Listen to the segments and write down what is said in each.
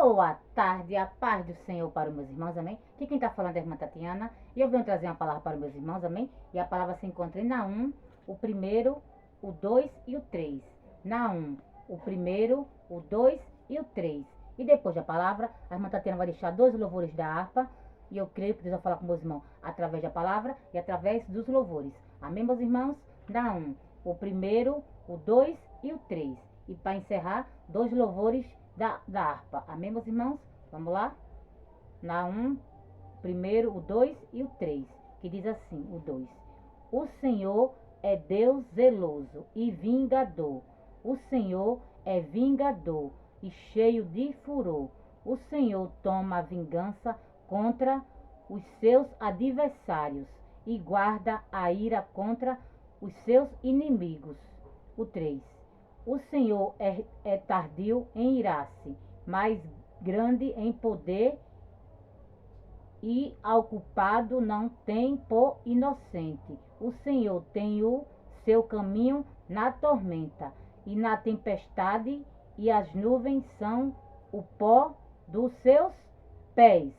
Boa tarde, a paz do Senhor para os meus irmãos, amém? Aqui quem está falando é a irmã Tatiana e eu venho trazer uma palavra para os meus irmãos, amém? E a palavra se encontra em Naum, o primeiro, o 2 e o 3. Naum, o primeiro, o 2 e o 3. E depois da palavra, a irmã Tatiana vai deixar 2 louvores da harpa e eu creio que Deus vai falar com meus irmãos através da palavra e através dos louvores. Amém, meus irmãos? Naum, o primeiro, o 2 e o 3. E para encerrar, 2 louvores da harpa. Amém, meus irmãos? Vamos lá? Naum, primeiro, o 2 e o 3. Que diz assim, o 2. O Senhor é Deus zeloso e vingador. O Senhor é vingador e cheio de furor. O Senhor toma a vingança contra os seus adversários e guarda a ira contra os seus inimigos. O 3. O Senhor é tardio em irar-se, mas grande em poder, e ao culpado não tem por inocente. O Senhor tem o seu caminho na tormenta e na tempestade, e as nuvens são o pó dos seus pés.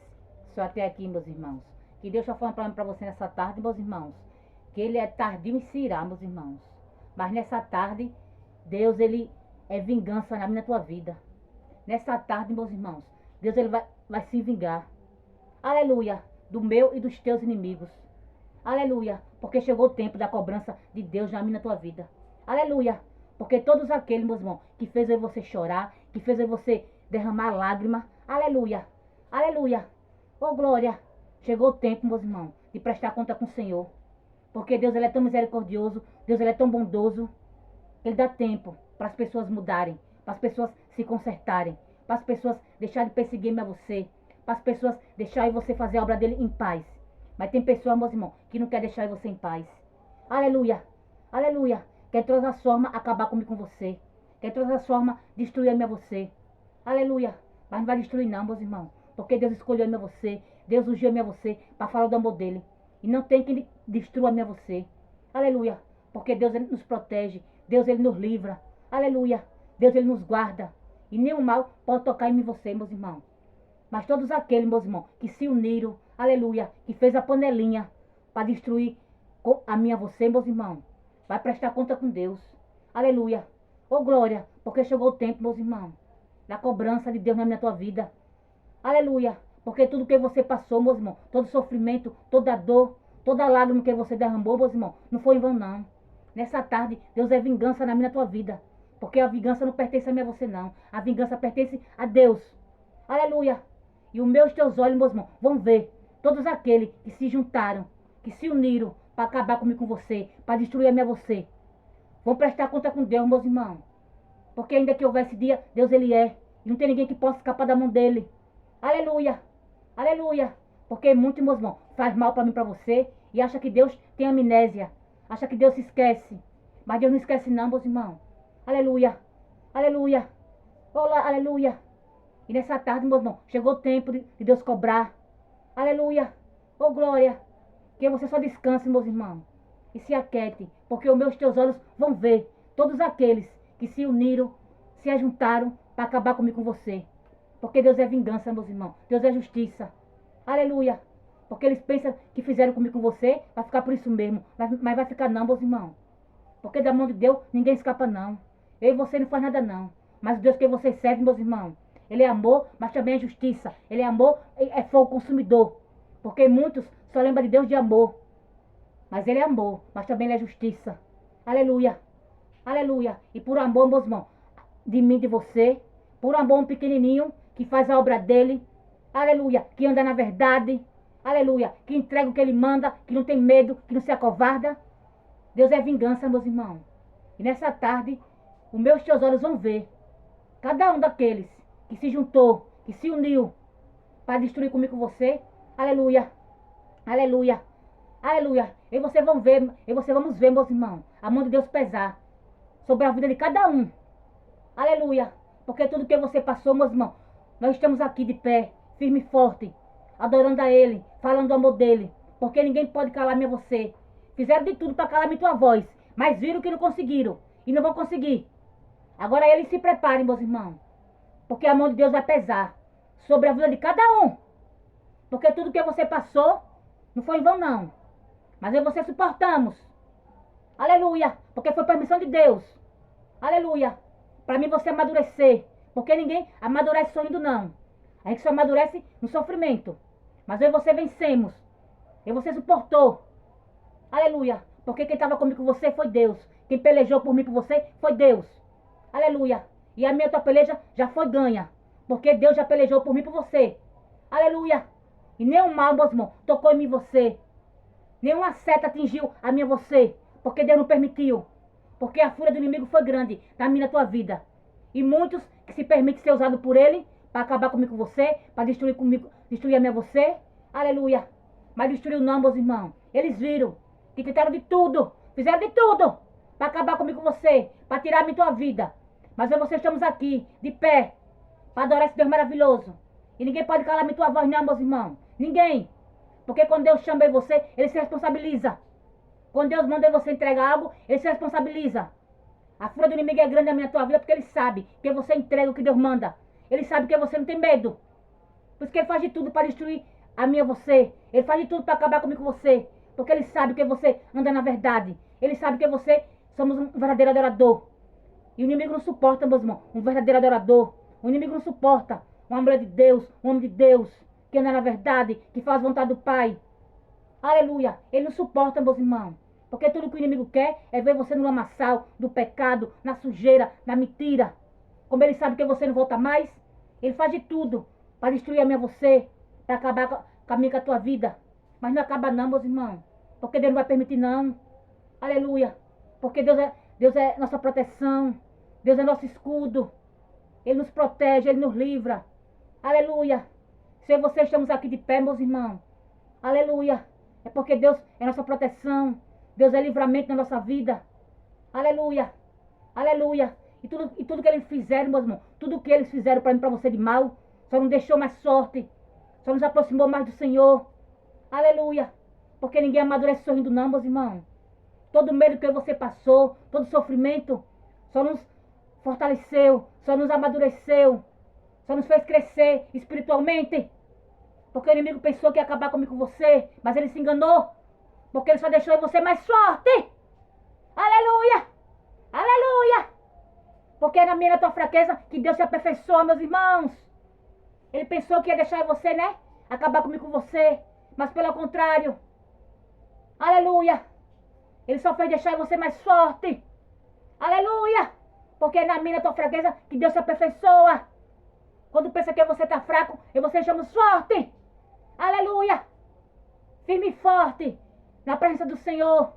Só até aqui, meus irmãos. Que Deus está falando para você nessa tarde, meus irmãos, que Ele é tardio em se irar, meus irmãos. Mas nessa tarde, Deus, Ele é vingança na minha tua vida. Nessa tarde, meus irmãos, Deus, Ele vai se vingar. Aleluia, do meu e dos teus inimigos. Aleluia, porque chegou o tempo da cobrança de Deus na minha tua vida. Aleluia, porque todos aqueles, meus irmãos, que fez você chorar, que fez você derramar lágrima. Aleluia, aleluia, oh glória. Chegou o tempo, meus irmãos, de prestar conta com o Senhor. Porque Deus, Ele é tão misericordioso, Deus, Ele é tão bondoso. Ele dá tempo para as pessoas mudarem, para as pessoas se consertarem, para as pessoas deixarem de perseguir a você, para as pessoas deixarem você fazer a obra dele em paz. Mas tem pessoas, meus irmãos, que não quer deixar você em paz. Aleluia, aleluia. Quer de todas as formas acabar comigo com você. Quer de todas as formas destruir a você. Aleluia. Mas não vai destruir não, meus irmãos. Porque Deus escolheu a você. Deus ungiu a você para falar do amor dele. E não tem quem destrua a você. Aleluia. Porque Deus, Ele nos protege. Deus, Ele nos livra. Aleluia. Deus, Ele nos guarda. E nenhum mal pode tocar em mim e você, meus irmãos. Mas todos aqueles, meus irmãos, que se uniram, aleluia, que fez a panelinha para destruir a minha você, meus irmãos, vai prestar conta com Deus. Aleluia. Ô glória, porque chegou o tempo, meus irmãos, da cobrança de Deus na minha tua vida. Aleluia. Porque tudo que você passou, meus irmãos, todo sofrimento, toda dor, toda lágrima que você derramou, meus irmãos, não foi em vão, não. Nessa tarde, Deus é vingança na minha tua vida. Porque a vingança não pertence a mim e a você, não. A vingança pertence a Deus. Aleluia. E os meus teus olhos, meus irmãos, vão ver todos aqueles que se juntaram, que se uniram para acabar comigo com você, para destruir a minha você. Vão prestar conta com Deus, meus irmãos. Porque ainda que houvesse dia, Deus Ele é. E não tem ninguém que possa escapar da mão dele. Aleluia. Aleluia. Porque muitos, meus irmãos, faz mal para mim, para você, e acha que Deus tem amnésia. Acha que Deus se esquece. Mas Deus não esquece não, meus irmãos. Aleluia. Aleluia. Olá, aleluia. E nessa tarde, meus irmãos, chegou o tempo de Deus cobrar. Aleluia. Oh, glória. Que você só descanse, meus irmãos. E se aquiete. Porque os meus teus olhos vão ver todos aqueles que se uniram, se ajuntaram para acabar comigo com você. Porque Deus é vingança, meus irmãos. Deus é justiça. Aleluia. Porque eles pensam que fizeram comigo com você, vai ficar por isso mesmo. Mas vai ficar não, meus irmãos. Porque da mão de Deus ninguém escapa não. Eu e você não faz nada não. Mas o Deus que você serve, meus irmãos, Ele é amor, mas também é justiça. Ele é amor, é fogo consumidor. Porque muitos só lembram de Deus de amor. Mas Ele é amor, mas também Ele é justiça. Aleluia. Aleluia. E por amor, meus irmãos, de mim, de você, por amor um pequenininho que faz a obra dele. Aleluia. Que anda na verdade. Aleluia. Que entrega o que Ele manda, que não tem medo, que não se acovarda. Deus é vingança, meus irmãos. E nessa tarde, os meus teus olhos vão ver cada um daqueles que se juntou, que se uniu para destruir comigo você. Aleluia. Aleluia. Aleluia. E você vamos ver, meus irmãos, a mão de Deus pesar sobre a vida de cada um. Aleluia. Porque tudo que você passou, meus irmãos, nós estamos aqui de pé, firme e forte, adorando a Ele, falando do amor dEle. Porque ninguém pode calar-me a você. Fizeram de tudo para calar-me tua voz, mas viram que não conseguiram e não vão conseguir. Agora eles se preparem, meus irmãos. Porque a mão de Deus vai pesar sobre a vida de cada um. Porque tudo que você passou não foi em vão, não. Mas eu e você suportamos. Aleluia. Porque foi permissão de Deus. Aleluia. Para mim você amadurecer. Porque ninguém amadurece sorrindo, não. A gente só amadurece no sofrimento. Mas eu e você vencemos. Eu e você suportou. Aleluia. Porque quem estava comigo com você foi Deus. Quem pelejou por mim por você foi Deus. Aleluia. E a minha tua peleja já foi ganha. Porque Deus já pelejou por mim por você. Aleluia. E nenhum mal, meus irmãos, tocou em mim você. Nenhuma seta atingiu a minha você. Porque Deus não permitiu. Porque a fúria do inimigo foi grande na minha tua vida. E muitos que se permitem ser usados por ele para acabar comigo com você, para destruir comigo, destruir a minha você. Aleluia. Mas destruiu não, meus irmãos. Eles viram que tentaram de tudo. Fizeram de tudo para acabar comigo com você, para tirar a minha tua vida. Mas eu e você estamos aqui, de pé, para adorar esse Deus maravilhoso. E ninguém pode calar a minha tua voz, não, meus irmãos. Ninguém. Porque quando Deus chama você, ele se responsabiliza. Quando Deus manda você entregar algo, ele se responsabiliza. A fúria do inimigo é grande na minha tua vida porque ele sabe que você entrega o que Deus manda. Ele sabe que você não tem medo. Por isso que ele faz de tudo para destruir a minha você. Ele faz de tudo para acabar comigo com você. Porque ele sabe que você anda na verdade. Ele sabe que você somos um verdadeiro adorador. E o inimigo não suporta, meus irmãos, um verdadeiro adorador. O inimigo não suporta uma mulher de Deus, um homem de Deus, que anda na verdade, que faz a vontade do Pai. Aleluia. Ele não suporta, meus irmãos. Porque tudo que o inimigo quer é ver você no lamaçal do pecado, na sujeira, na mentira. Como ele sabe que você não volta mais, ele faz de tudo para destruir a minha você, para acabar com a minha, com a tua vida. Mas não acaba não, meus irmãos. Porque Deus não vai permitir não. Aleluia. Porque Deus é nossa proteção. Deus é nosso escudo. Ele nos protege, ele nos livra. Aleluia. Se eu e você estamos aqui de pé, meus irmãos. Aleluia. É porque Deus é nossa proteção. Deus é livramento na nossa vida. Aleluia. Aleluia. E tudo que eles fizeram, meus irmãos, tudo que eles fizeram para mim, para você de mal, só não deixou mais sorte. Só nos aproximou mais do Senhor. Aleluia. Porque ninguém amadurece sorrindo não, meus irmãos. Todo medo que você passou, todo sofrimento, só nos fortaleceu, só nos amadureceu, só nos fez crescer espiritualmente. Porque o inimigo pensou que ia acabar comigo com você, mas ele se enganou. Porque ele só deixou você mais forte. Aleluia. Aleluia. Porque é na minha e na tua fraqueza que Deus se aperfeiçoa, meus irmãos. Ele pensou que ia deixar você, né? Acabar comigo com você. Mas pelo contrário. Aleluia. Ele só fez deixar você mais forte. Aleluia. Porque é na minha e na tua fraqueza que Deus se aperfeiçoa. Quando pensa que você está fraco, e você chama forte. Aleluia. Firme e forte. Na presença do Senhor.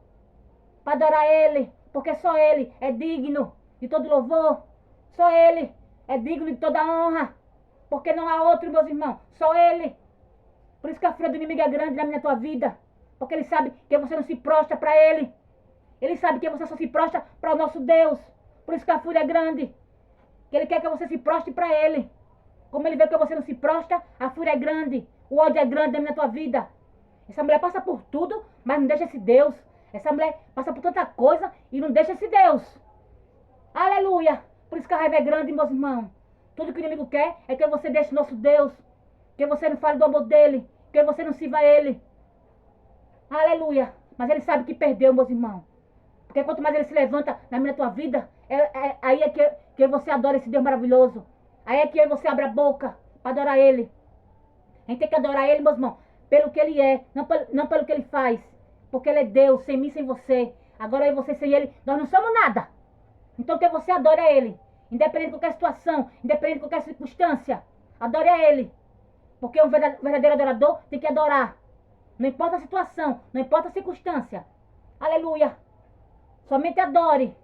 Para adorar Ele. Porque só Ele é digno de todo louvor. Só Ele é digno de toda honra. Porque não há outro, meus irmãos. Só Ele. Por isso que a fúria do inimigo é grande na minha tua vida. Porque Ele sabe que você não se prostra para Ele. Ele sabe que você só se prostra para o nosso Deus. Por isso que a fúria é grande. Que Ele quer que você se prostre para Ele. Como Ele vê que você não se prostra, a fúria é grande. O ódio é grande na tua vida. Essa mulher passa por tudo, mas não deixa esse Deus. Essa mulher passa por tanta coisa e não deixa esse Deus. Aleluia. Por isso que a raiva é grande, meus irmãos. Tudo que o inimigo quer é que você deixe o nosso Deus. Que você não fale do amor dele. Que você não sirva a ele. Aleluia. Mas ele sabe que perdeu, meus irmãos. Porque quanto mais ele se levanta na minha tua vida, aí é que você adora esse Deus maravilhoso. Aí é que você abre a boca para adorar ele. A gente tem que adorar ele, meus irmãos, pelo que ele é, não pelo que ele faz. Porque ele é Deus, sem mim, sem você. Agora eu e você sem ele, nós não somos nada. Então que você adore a ele. Independente de qualquer situação, independente de qualquer circunstância. Adore a ele. Porque um verdadeiro adorador tem que adorar. Não importa a situação, não importa a circunstância. Aleluia. Somente adore.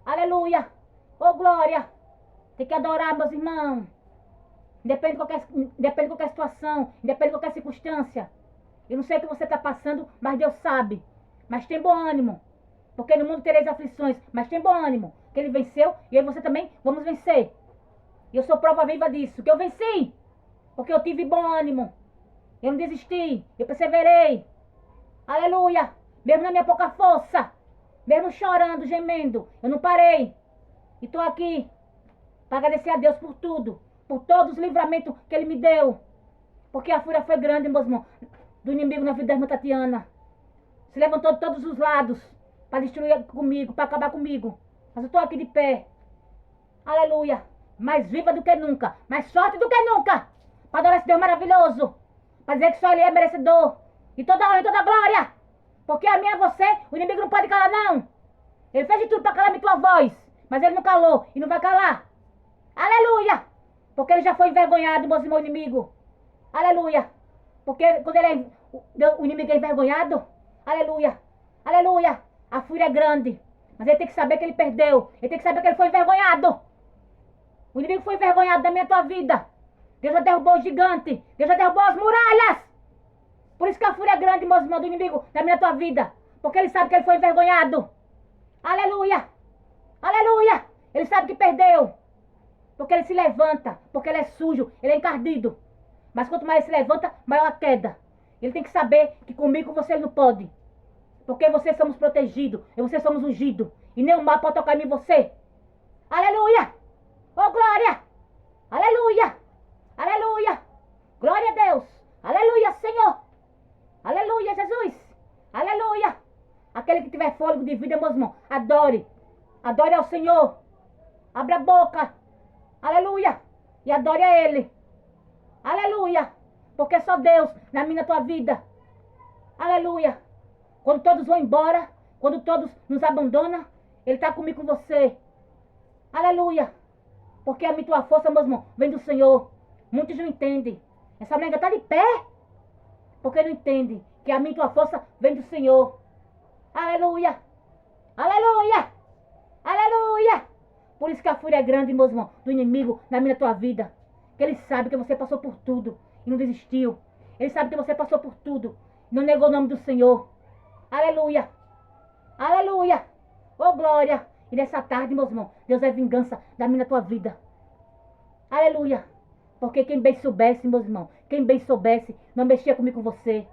Aleluia. Oh, glória. Tem que adorar, meus irmãos. Independente de qualquer situação, independente de qualquer circunstância. Eu não sei o que você está passando, mas Deus sabe. Mas tem bom ânimo. Porque no mundo tereis aflições, mas tem bom ânimo. Que ele venceu e eu e você também vamos vencer. E eu sou prova viva disso, que eu venci. Porque eu tive bom ânimo. Eu não desisti, eu perseverei. Aleluia. Mesmo na minha pouca força. Mesmo chorando, gemendo, eu não parei. E estou aqui para agradecer a Deus por tudo. por todos os livramentos que ele me deu. Porque a fúria foi grande, meus irmãos, do inimigo na vida da irmã Tatiana. Se levantou de todos os lados para destruir comigo, para acabar comigo. Mas eu estou aqui de pé. Aleluia. Mais viva do que nunca, mais forte do que nunca. Para adorar esse Deus maravilhoso. Para dizer que só Ele é merecedor. E toda honra e toda glória. Porque a minha é você, o inimigo não pode calar, não. Ele fez de tudo para calar a tua voz. Mas ele não calou e não vai calar. Aleluia. Porque ele já foi envergonhado, meus irmãos, inimigo. Aleluia. Porque quando o inimigo é envergonhado, aleluia, aleluia, a fúria é grande. Mas ele tem que saber que ele perdeu. Ele tem que saber que ele foi envergonhado. O inimigo foi envergonhado da minha tua vida. Deus já derrubou o gigante. Deus já derrubou as muralhas. Por isso que a fúria é grande, meus irmãos, do inimigo da minha tua vida. Porque ele sabe que ele foi envergonhado. Aleluia, aleluia. Ele sabe que perdeu. Porque ele se levanta. Porque ele é sujo. Ele é encardido. Mas quanto mais ele se levanta, maior a queda. Ele tem que saber que comigo você não pode. Porque vocês somos protegidos. E vocês somos ungidos. E nenhum mal pode tocar em você. Aleluia. Oh, glória. Aleluia. Aleluia. Glória a Deus. Aleluia, Senhor. Aleluia, Jesus. Aleluia. Aquele que tiver fôlego de vida, meus irmãos, adore. Adore ao Senhor. Abra a boca. Aleluia. E adore a Ele. Aleluia. Porque só Deus na minha tua vida. Aleluia. Quando todos vão embora, quando todos nos abandonam, Ele está comigo com você. Aleluia. Porque a minha tua força, meus irmãos, vem do Senhor. Muitos não entendem. Essa mulher ainda está de pé. Porque não entende que a minha tua força vem do Senhor. Aleluia. Aleluia. Aleluia. Por isso que a fúria é grande, meus irmãos, do inimigo na minha tua vida. Que ele sabe que você passou por tudo e não desistiu. Ele sabe que você passou por tudo e não negou o nome do Senhor. Aleluia. Aleluia. Oh, glória. E nessa tarde, meus irmãos, Deus é vingança da minha tua vida. Aleluia. Porque quem bem soubesse, meus irmãos, quem bem soubesse, não mexia comigo com você.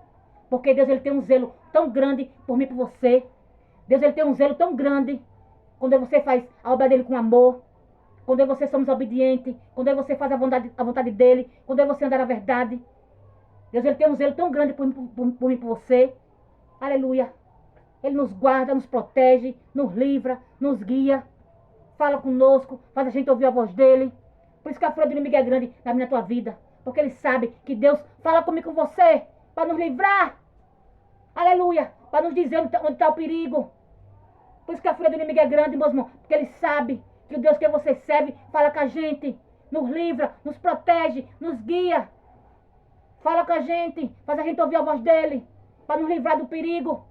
Porque Deus, ele tem um zelo tão grande por mim e por você. Deus, ele tem um zelo tão grande quando você faz a obra dele com amor. Quando você somos obedientes. Quando você faz a vontade dele. Quando você anda na verdade. Deus, ele tem um zelo tão grande por mim e por você. Aleluia. Ele nos guarda, nos protege, nos livra, nos guia. Fala conosco, faz a gente ouvir a voz dele. Por isso que a fúria do inimigo é grande na minha tua vida. Porque ele sabe que Deus fala comigo com você. Para nos livrar. Aleluia. Para nos dizer onde está o perigo. Por isso que a fúria do inimigo é grande, meus irmãos. Porque ele sabe que o Deus que você serve fala com a gente. Nos livra, nos protege, nos guia. Fala com a gente. Faz a gente ouvir a voz dele. Para nos livrar do perigo.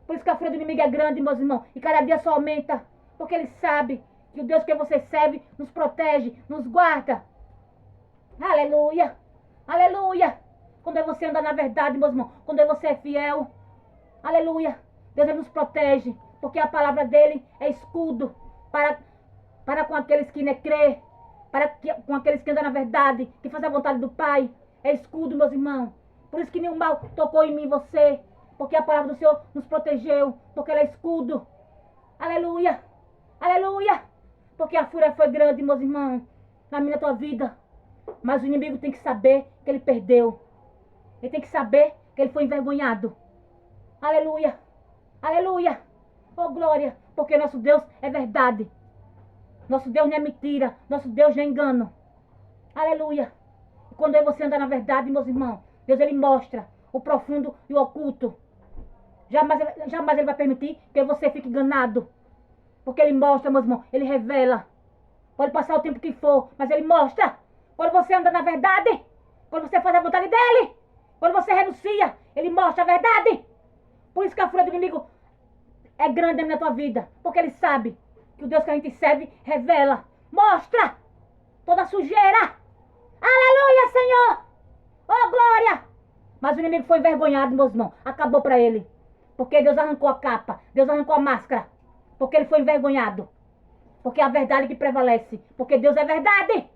Por isso que a fúria do inimigo é grande, meus irmãos. E cada dia só aumenta. Porque ele sabe que o Deus que você serve nos protege, nos guarda. Aleluia. Aleluia. Quando você anda na verdade, meus irmãos. Quando você é fiel. Aleluia. Deus, ele nos protege. Porque a palavra dele é escudo para com aqueles que crê. Com aqueles que andam na verdade. Que fazem a vontade do Pai. É escudo, meus irmãos. Por isso que nenhum mal tocou em mim e você. Porque a palavra do Senhor nos protegeu. Porque ela é escudo. Aleluia. Aleluia. Porque a fúria foi grande, meus irmãos. Na minha tua vida. Mas o inimigo tem que saber que ele perdeu. Ele tem que saber que ele foi envergonhado. Aleluia. Aleluia. Oh, glória. Porque nosso Deus é verdade. Nosso Deus não é mentira. Nosso Deus não é engano. Aleluia. E quando você anda na verdade, meus irmãos, Deus, ele mostra o profundo e o oculto. Jamais ele vai permitir que você fique enganado. Porque ele mostra, meus irmãos, ele revela. Pode passar o tempo que for, mas ele mostra. Quando você anda na verdade, quando você faz a vontade dele, quando você renuncia, ele mostra a verdade. Por isso que a fúria do inimigo é grande na tua vida. Porque ele sabe que o Deus que a gente serve revela, mostra toda a sujeira. Aleluia, Senhor. Oh, glória. Mas o inimigo foi envergonhado, meus irmãos. Acabou para ele. Porque Deus arrancou a capa. Deus arrancou a máscara. Porque ele foi envergonhado. Porque é a verdade que prevalece. Porque Deus é verdade.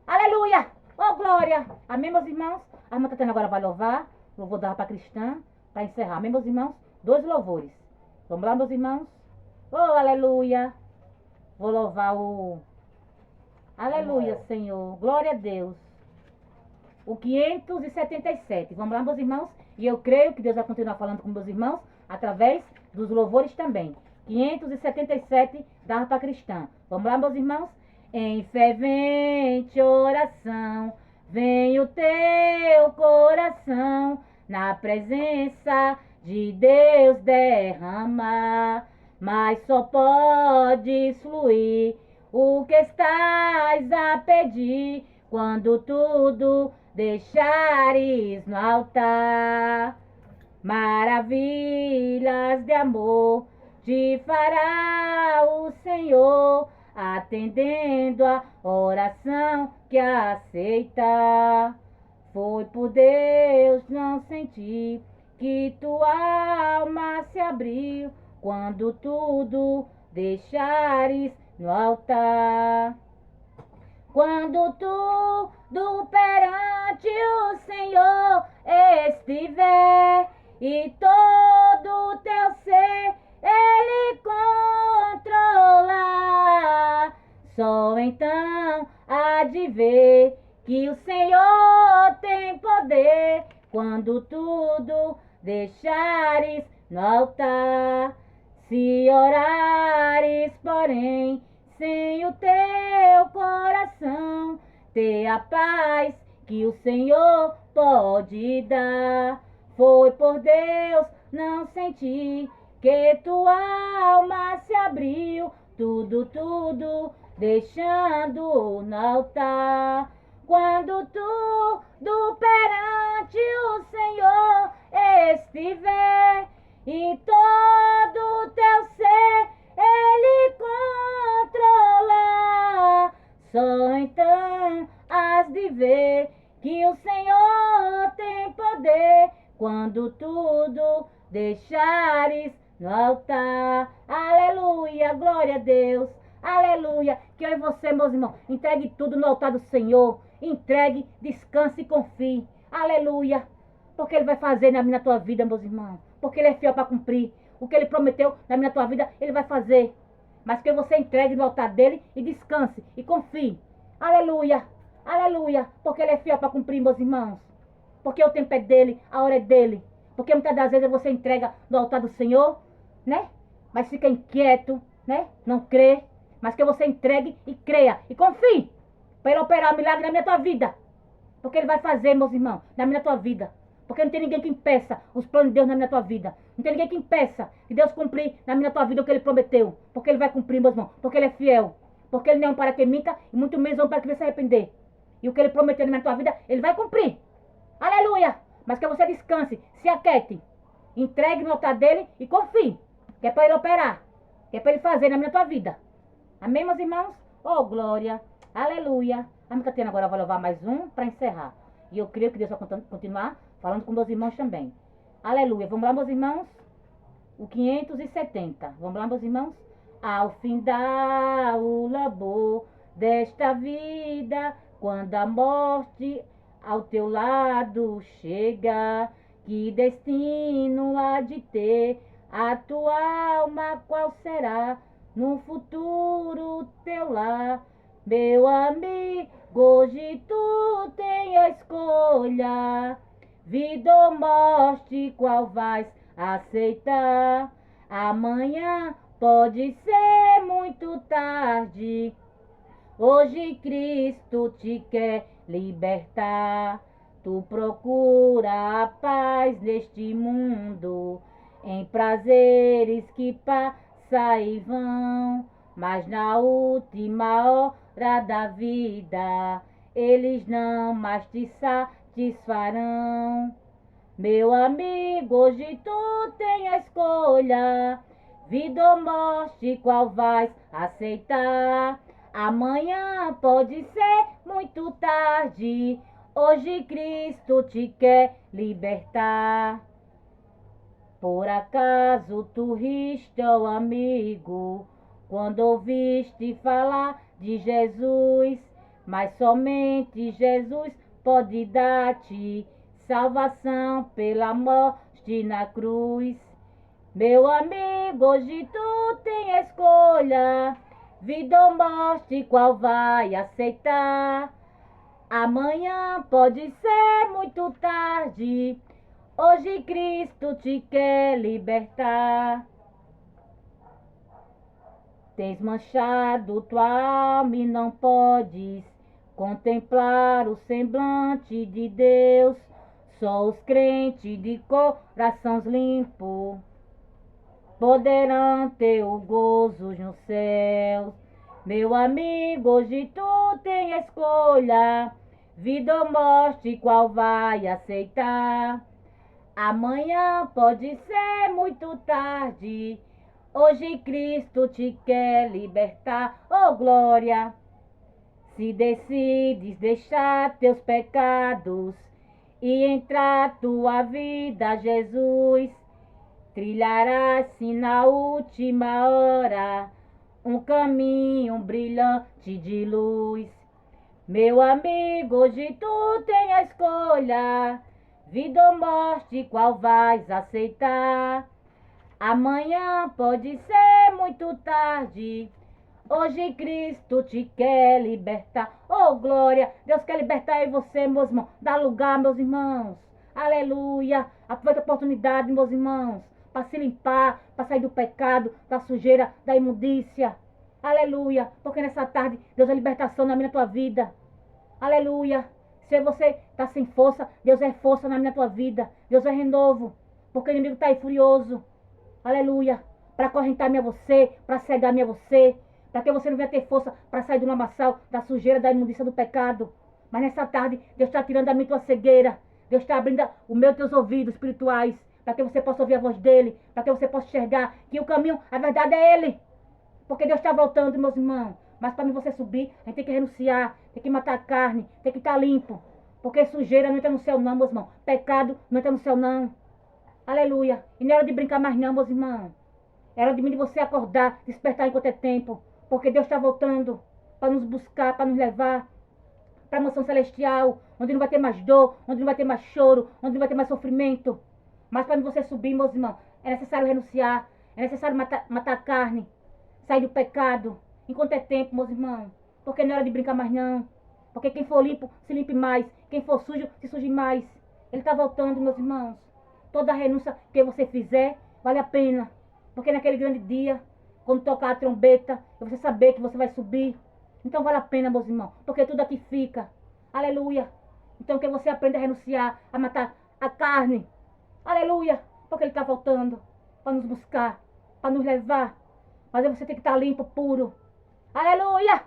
Aleluia. Oh, glória. Amém, meus irmãos? A irmã Tatiana agora vai louvar. Louvor da Rapa Cristã. Para encerrar. Amém, meus irmãos? 2 louvores. Vamos lá, meus irmãos? Oh, aleluia. Vou louvar o Aleluia, Senhor. Glória a Deus. O 577. Vamos lá, meus irmãos? E eu creio que Deus vai continuar falando com meus irmãos através dos louvores também. 577 da harpa cristã. Vamos lá, meus irmãos? Em fervente oração, vem o teu coração na presença de Deus derramar, mas só podes fluir o que estás a pedir quando tudo deixares no altar. Maravilhas de amor te fará o Senhor, atendendo a oração que aceita. Foi por Deus não sentir que tua alma se abriu quando tudo deixares no altar. Quando tudo perante o Senhor estiver e todo o teu ser Ele controlar, só então há de ver que o Senhor tem poder quando tudo deixares no altar. Se orares, porém, sem o teu coração, ter a paz que o Senhor pode dar. Foi por Deus não sentir que tua alma se abriu, tudo deixando no altar. Quando tudo perante o Senhor estiver e todo o teu ser Ele controlar, só então has de ver que o Senhor tem poder quando tudo deixares no altar. Aleluia, glória a Deus. Aleluia. Que eu e você, meus irmãos, entregue tudo no altar do Senhor. Entregue, descanse e confie. Aleluia. Porque Ele vai fazer na minha tua vida, meus irmãos. Porque Ele é fiel para cumprir. O que Ele prometeu na minha tua vida, Ele vai fazer. Mas que você entregue no altar dele e descanse e confie. Aleluia. Aleluia. Porque Ele é fiel para cumprir, meus irmãos. Porque o tempo é dele, a hora é dele. Porque muitas das vezes você entrega no altar do Senhor, né? Mas fica inquieto, né? Não crê. Mas que você entregue e creia. E confie. Para Ele operar um milagre na minha tua vida. Porque Ele vai fazer, meus irmãos, na minha tua vida. Porque não tem ninguém que impeça os planos de Deus na minha tua vida. Não tem ninguém que impeça que Deus cumprir na minha tua vida o que Ele prometeu. Porque Ele vai cumprir, meus irmãos. Porque Ele é fiel. Porque Ele não é um para que minta e muito menos um para que venha se arrepender. E o que Ele prometeu na minha tua vida, Ele vai cumprir. Aleluia! Mas que você descanse, se aquiete. Entregue no altar dele e confie. Que é para Ele operar. Que é para Ele fazer na minha tua vida. Amém, meus irmãos? Oh, glória. Aleluia. A minha Tatiana agora vai levar mais um para encerrar. E eu creio que Deus vai continuar falando com meus irmãos também. Aleluia. Vamos lá, meus irmãos? O 570. Vamos lá, meus irmãos? Ao fim da o labor desta vida, quando a morte ao teu lado chega, que destino há de ter a tua alma, qual será no futuro teu lar? Meu amigo, hoje tu tem a escolha, vida ou morte, qual vais aceitar? Amanhã pode ser muito tarde, hoje Cristo te quer libertar. Tu procura a paz neste mundo, em prazeres que passam e vão, mas na última hora da vida, eles não mais te satisfarão. Meu amigo, hoje tu tem a escolha, vida ou morte, qual vais aceitar? Amanhã pode ser muito tarde, hoje Cristo te quer libertar. Por acaso tu riste, ó amigo, quando ouviste falar de Jesus? Mas somente Jesus pode dar-te salvação pela morte na cruz. Meu amigo, hoje tu tem a escolha, vida ou morte, qual vai aceitar? Amanhã pode ser muito tarde, hoje Cristo te quer libertar. Tens manchado tua alma e não podes contemplar o semblante de Deus. Só os crentes de corações limpos poderão ter o gozo no céu. Meu amigo, hoje tu tem a escolha, vida ou morte, qual vai aceitar? Amanhã pode ser muito tarde, hoje Cristo te quer libertar. Oh glória! Se decides deixar teus pecados e entrar tua vida, Jesus, trilharás-se na última hora um caminho brilhante de luz. Meu amigo, hoje tu tem a escolha, vida ou morte, qual vais aceitar? Amanhã pode ser muito tarde, hoje Cristo te quer libertar. Oh glória, Deus quer libertar em você, meus irmãos. Dá lugar, meus irmãos. Aleluia. Aproveita a oportunidade, meus irmãos, para se limpar, para sair do pecado, da sujeira, da imundícia. Aleluia. Porque nessa tarde Deus é libertação na minha tua vida. Aleluia. Se você está sem força, Deus é força na minha tua vida. Deus é renovo. Porque o inimigo está aí furioso. Aleluia. Para acorrentar-me a você, para cegar-me a você, para que você não venha ter força para sair do lamaçal, da sujeira, da imundícia do pecado. Mas nessa tarde, Deus está tirando da minha tua cegueira. Deus está abrindo o meu e teus ouvidos espirituais, para que você possa ouvir a voz dele, para que você possa enxergar que o caminho, a verdade é ele. Porque Deus está voltando, meus irmãos. Mas para mim você subir, a gente tem que renunciar, tem que matar a carne, tem que estar limpo. Porque sujeira não entra no céu não, meus irmãos. Pecado não entra no céu não. Aleluia. E não é hora de brincar mais não, meus irmãos. É hora de mim de você acordar, despertar enquanto é tempo. Porque Deus está voltando para nos buscar, para nos levar para a mansão celestial, onde não vai ter mais dor, onde não vai ter mais choro, onde não vai ter mais sofrimento. Mas para você subir, meus irmãos, é necessário renunciar, é necessário matar a carne, sair do pecado, enquanto é tempo, meus irmãos. Porque não é hora de brincar mais não. Porque quem for limpo, se limpe mais. Quem for sujo, se suje mais. Ele está voltando, meus irmãos. Toda renúncia que você fizer, vale a pena. Porque naquele grande dia, quando tocar a trombeta, você saber que você vai subir. Então vale a pena, meus irmãos. Porque tudo aqui fica. Aleluia. Então que você aprenda a renunciar, a matar a carne. Aleluia. Porque ele está voltando para nos buscar, para nos levar. Mas você tem que estar limpo, puro. Aleluia.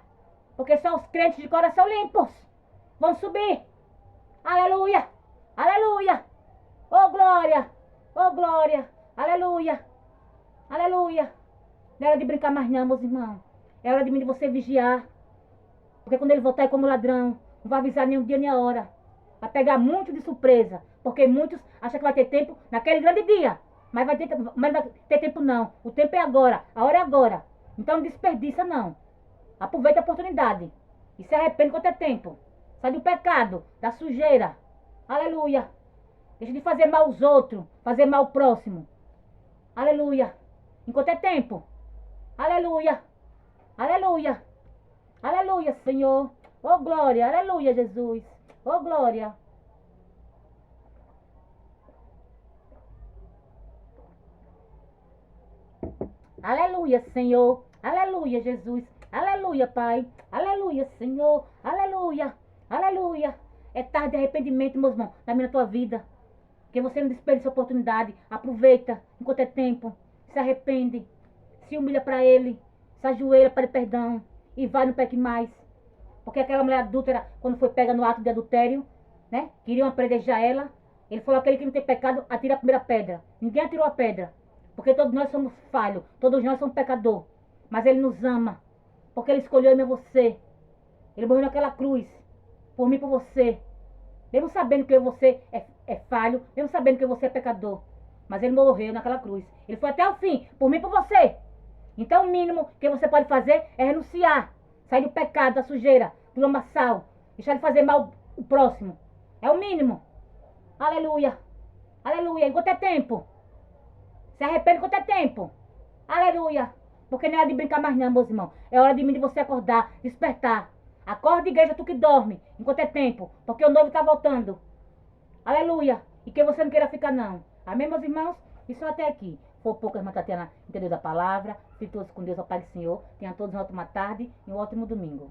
Porque só os crentes de coração limpos vão subir. Aleluia. Aleluia. Oh glória. Oh glória. Aleluia. Aleluia. Não é hora de brincar mais não, meus irmãos. É hora de mim de você vigiar. Porque quando ele voltar é como ladrão. Não vai avisar nem o dia nem a hora. Vai pegar muito de surpresa. Porque muitos acham que vai ter tempo naquele grande dia. Mas vai ter tempo não. O tempo é agora. A hora é agora. Então não desperdiça não. Aproveita a oportunidade. E se arrepende quanto é tempo. Sai do pecado, da sujeira. Aleluia. Deixa de fazer mal aos outros. Fazer mal ao próximo. Aleluia. Enquanto é tempo. Aleluia. Aleluia. Aleluia, Senhor. Oh, glória. Aleluia, Jesus. Oh, glória. Aleluia, Senhor. Aleluia, Jesus. Aleluia, Pai. Aleluia, Senhor. Aleluia. Aleluia. É tarde de arrependimento, meus irmãos, na minha tua vida. Que você não desperdice a oportunidade. Aproveita enquanto é tempo. Se arrepende. Se humilha para Ele. Se ajoelha para perdão. E vai, não peque mais. Porque aquela mulher adúltera, quando foi pega no ato de adultério, né? Queriam apedrejar ela. Ele falou: aquele que não tem pecado, atira a primeira pedra. Ninguém atirou a pedra. Porque todos nós somos falhos. Todos nós somos pecadores. Mas Ele nos ama. Porque Ele escolheu eu e você. Ele morreu naquela cruz. Por mim e por você. Mesmo sabendo que você é falho. Mesmo sabendo que você é pecador. Mas Ele morreu naquela cruz. Ele foi até o fim. Por mim e por você. Então o mínimo que você pode fazer é renunciar. Sair do pecado, da sujeira, do lamaçal. Deixar de fazer mal o próximo. É o mínimo. Aleluia. Aleluia. Enquanto é tempo. Se arrepende enquanto é tempo. Aleluia. Porque não é hora de brincar mais não, meus irmãos. É hora de você acordar, despertar. Acorda, igreja, tu que dorme, enquanto é tempo. Porque o novo está voltando. Aleluia. E que você não queira ficar não. Amém, meus irmãos? Isso até aqui. Foi pouco, a irmã Tatiana entendeu da palavra. Fiquem todos com Deus, ao Pai do Senhor. Tenham todos uma ótima tarde e um ótimo domingo.